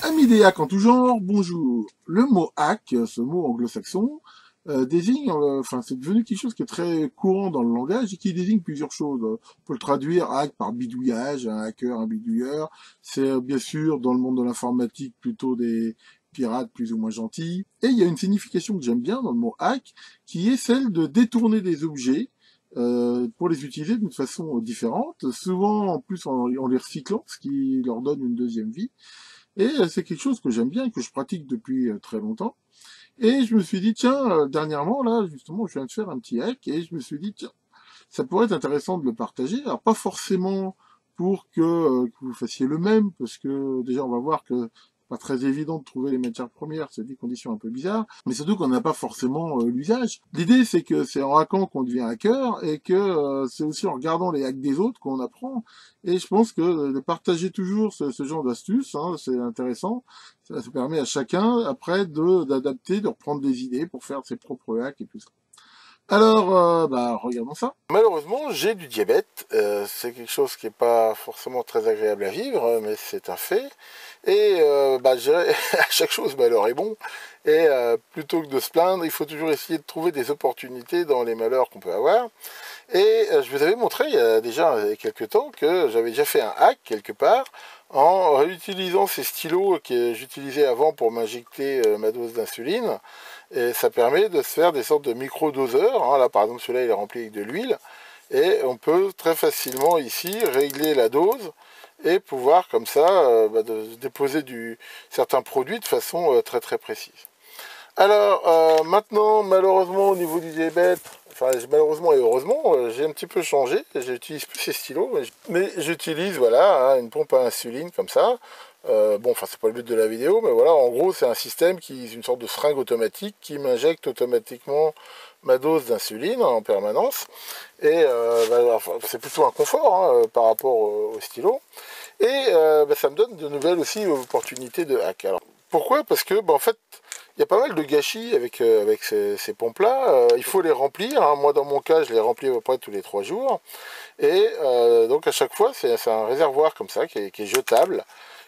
Amis des hacks en tout genre, bonjour. Le mot hack, ce mot anglo-saxon, désigne, enfin c'est devenu quelque chose qui est très courant dans le langage et qui désigne plusieurs choses. On peut le traduire hack par bidouillage, un hacker, un bidouilleur. C'est bien sûr dans le monde de l'informatique plutôt des pirates plus ou moins gentils. Et il y a une signification que j'aime bien dans le mot hack, qui est celle de détourner des objets pour les utiliser d'une façon différente, souvent en plus en les recyclant, ce qui leur donne une deuxième vie. Et c'est quelque chose que j'aime bien, que je pratique depuis très longtemps. Et je me suis dit, tiens, dernièrement, là, justement, je viens de faire un petit hack, et je me suis dit, tiens, ça pourrait être intéressant de le partager. Alors, pas forcément pour que vous fassiez le même, parce que déjà, on va voir que c'est pas très évident de trouver les matières premières, c'est des conditions un peu bizarres, mais surtout qu'on n'a pas forcément l'usage. L'idée, c'est que c'est en hackant qu'on devient hacker, et que c'est aussi en regardant les hacks des autres qu'on apprend. Et je pense que de partager toujours ce genre d'astuces, hein, c'est intéressant. Ça permet à chacun, après, d'adapter, de reprendre des idées pour faire ses propres hacks et tout ça. Alors, regardons ça. Malheureusement, j'ai du diabète. C'est quelque chose qui n'est pas forcément très agréable à vivre, mais c'est un fait. Et je dirais, à chaque chose, malheur est bon. Et plutôt que de se plaindre, il faut toujours essayer de trouver des opportunités dans les malheurs qu'on peut avoir. Et je vous avais montré il y a déjà quelques temps que j'avais déjà fait un hack quelque part en réutilisant ces stylos que j'utilisais avant pour m'injecter ma dose d'insuline. Et ça permet de se faire des sortes de micro-doseurs. Hein. Là, par exemple, celui-là, il est rempli avec de l'huile. Et on peut très facilement ici régler la dose et pouvoir comme ça déposer certains produits de façon très très précise. Alors, maintenant, malheureusement, au niveau du diabète, enfin, malheureusement et heureusement, j'ai un petit peu changé. J'utilise plus ces stylos, mais j'utilise, voilà, hein, une pompe à insuline comme ça. Bon, enfin, c'est pas le but de la vidéo, mais voilà, en gros, c'est un système une sorte de seringue automatique qui m'injecte automatiquement ma dose d'insuline en permanence. Et enfin, c'est plutôt un confort hein, par rapport au stylo. Et ça me donne de nouvelles aussi opportunités de hack. Alors, pourquoi? Parce que, en fait, il y a pas mal de gâchis avec ces pompes-là. Il faut les remplir. Hein. Moi, dans mon cas, je les remplis à peu près tous les 3 jours. Et donc, à chaque fois, c'est un réservoir comme ça qui est jetable,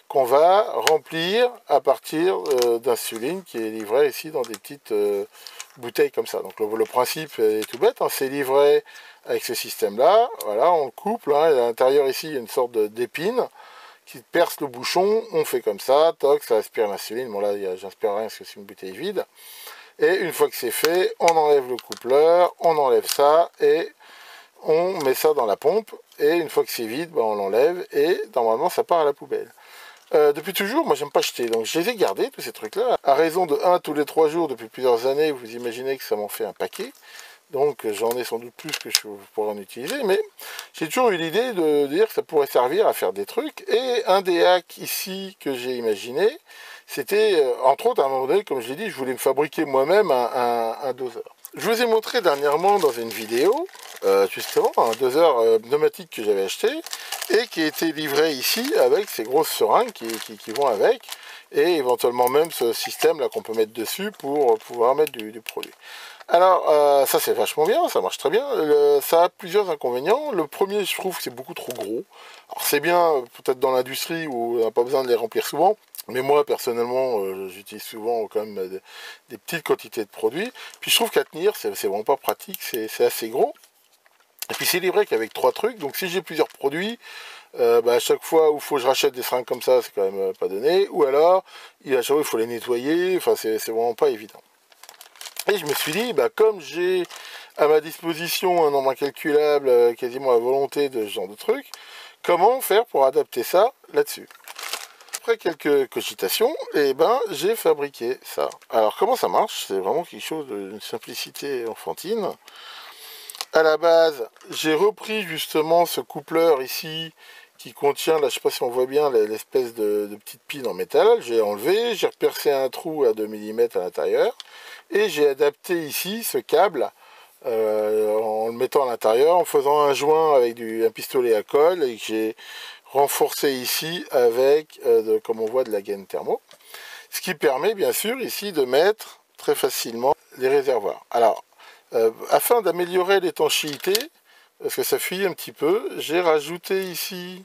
qu'on va remplir à partir d'insuline qui est livrée ici dans des petites bouteilles comme ça. Donc, le principe est tout bête. Hein. C'est livré avec ce système-là. Voilà, on le couple. Hein. Et à l'intérieur, ici, il y a une sorte d'épine qui perce le bouchon, on fait comme ça, toc, ça aspire l'insuline. Bon là, j'inspire rien parce que c'est une bouteille vide. Et une fois que c'est fait, on enlève le coupleur, on enlève ça et on met ça dans la pompe. Et une fois que c'est vide, on l'enlève et normalement ça part à la poubelle. Depuis toujours, moi j'aime pas jeter, donc je les ai gardés tous ces trucs-là. À raison de 1 tous les 3 jours depuis plusieurs années, vous imaginez que ça m'en fait un paquet. Donc j'en ai sans doute plus que je pourrais en utiliser, mais j'ai toujours eu l'idée de dire que ça pourrait servir à faire des trucs. Et un des hacks ici que j'ai imaginé, c'était, entre autres, à un moment donné, comme je l'ai dit, je voulais me fabriquer moi-même un doseur. Je vous ai montré dernièrement dans une vidéo, justement, un doseur pneumatique que j'avais acheté, et qui a été livré ici avec ces grosses seringues qui vont avec, et éventuellement même ce système là qu'on peut mettre dessus pour pouvoir mettre du produit. Alors, ça c'est vachement bien, ça marche très bien. Ça a plusieurs inconvénients. Le premier, je trouve que c'est beaucoup trop gros. Alors c'est bien peut-être dans l'industrie où on n'a pas besoin de les remplir souvent. Mais moi, personnellement, j'utilise souvent quand même des petites quantités de produits. Puis je trouve qu'à tenir, c'est vraiment pas pratique, c'est assez gros. Et puis c'est livré qu'avec 3 trucs. Donc si j'ai plusieurs produits, à chaque fois où il faut que je rachète des seringues comme ça, c'est quand même pas donné. Ou alors, à chaque fois, il faut les nettoyer. Enfin, c'est vraiment pas évident. Et je me suis dit, comme j'ai à ma disposition un nombre incalculable, quasiment à volonté de ce genre de truc, comment faire pour adapter ça là-dessus? Après quelques cogitations, j'ai fabriqué ça. Alors comment ça marche? C'est vraiment quelque chose d'une simplicité enfantine. À la base, j'ai repris justement ce coupleur ici qui contient, là je ne sais pas si on voit bien, l'espèce de petite pile en métal. J'ai enlevé, j'ai repercé un trou à 2 mm à l'intérieur. Et j'ai adapté ici ce câble en le mettant à l'intérieur, en faisant un joint avec un pistolet à colle et que j'ai renforcé ici avec, comme on voit, de la gaine thermo. Ce qui permet bien sûr ici de mettre très facilement les réservoirs. Alors, afin d'améliorer l'étanchéité, parce que ça fuit un petit peu, j'ai rajouté ici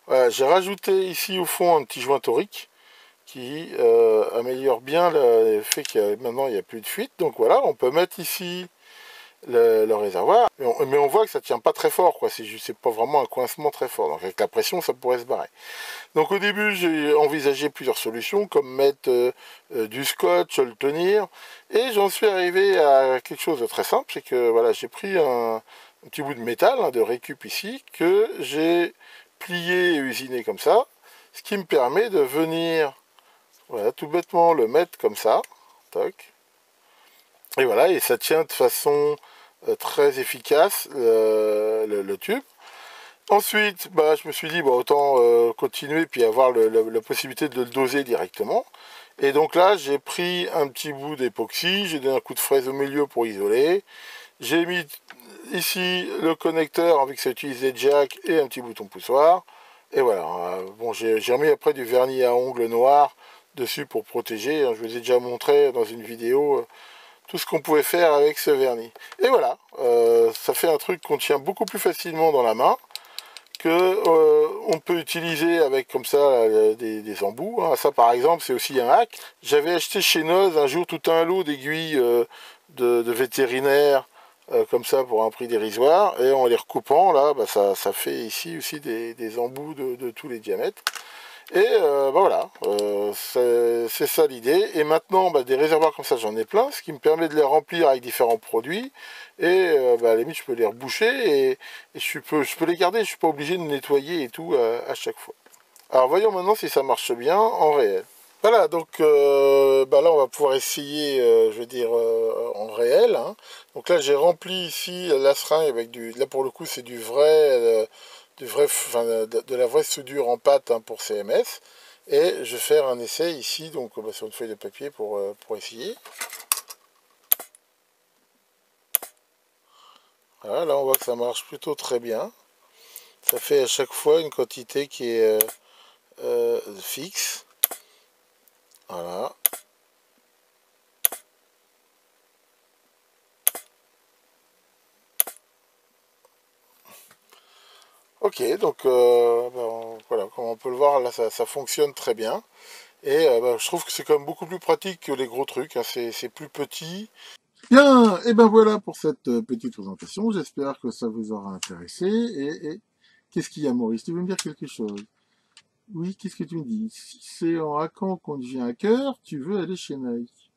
Voilà, j'ai rajouté ici au fond un petit joint torique qui améliore bien le fait que maintenant il n'y a plus de fuite. Donc voilà, on peut mettre ici le réservoir, mais on voit que ça tient pas très fort, quoi. C'est pas vraiment un coincement très fort. Donc avec la pression, ça pourrait se barrer. Donc au début, j'ai envisagé plusieurs solutions, comme mettre du scotch, le tenir, et j'en suis arrivé à quelque chose de très simple, c'est que voilà, j'ai pris un petit bout de métal, de récup ici, que j'ai plié et usiné comme ça, ce qui me permet de venir, voilà, tout bêtement le mettre comme ça, toc, et voilà, et ça tient de façon très efficace le tube. Ensuite, bah, je me suis dit, bah, autant continuer puis avoir la possibilité de le doser directement. Et donc là, j'ai pris un petit bout d'époxy, j'ai donné un coup de fraise au milieu pour isoler. J'ai mis ici le connecteur avec que ça utilise des jacks et un petit bouton poussoir. Et voilà. Bon, j'ai remis après du vernis à ongles noir dessus pour protéger. Je vous ai déjà montré dans une vidéo tout ce qu'on pouvait faire avec ce vernis. Et voilà, ça fait un truc qu'on tient beaucoup plus facilement dans la main, que on peut utiliser avec comme ça des embouts. Hein. Ça par exemple c'est aussi un hack. J'avais acheté chez Noz un jour tout un lot d'aiguilles de vétérinaire comme ça pour un prix dérisoire, et en les recoupant là bah, ça fait ici aussi des embouts de tous les diamètres. Et bah voilà, c'est ça l'idée. Et maintenant, bah, des réservoirs comme ça, j'en ai plein, ce qui me permet de les remplir avec différents produits. Et bah, à la limite, je peux les reboucher et je peux les garder. Je suis pas obligé de nettoyer et tout à chaque fois. Alors voyons maintenant si ça marche bien en réel. Voilà, donc bah là, on va pouvoir essayer, je veux dire, en réel. Hein. Donc là, j'ai rempli ici la seringue avec du... Là, pour le coup, c'est enfin, de la vraie soudure en pâte hein, pour CMS. Et je vais faire un essai ici, donc bah, sur une feuille de papier pour essayer. Voilà, là on voit que ça marche plutôt très bien. Ça fait à chaque fois une quantité qui est fixe. Voilà. Ok, donc ben, voilà, comme on peut le voir, là ça fonctionne très bien. Et ben, je trouve que c'est quand même beaucoup plus pratique que les gros trucs. Hein. C'est plus petit. Bien, et ben voilà pour cette petite présentation. J'espère que ça vous aura intéressé. Et qu'est-ce qu'il y a, Maurice? Tu veux me dire quelque chose? Oui, qu'est-ce que tu me dis? Si c'est en hackant qu'on devient hacker, tu veux aller chez Nike.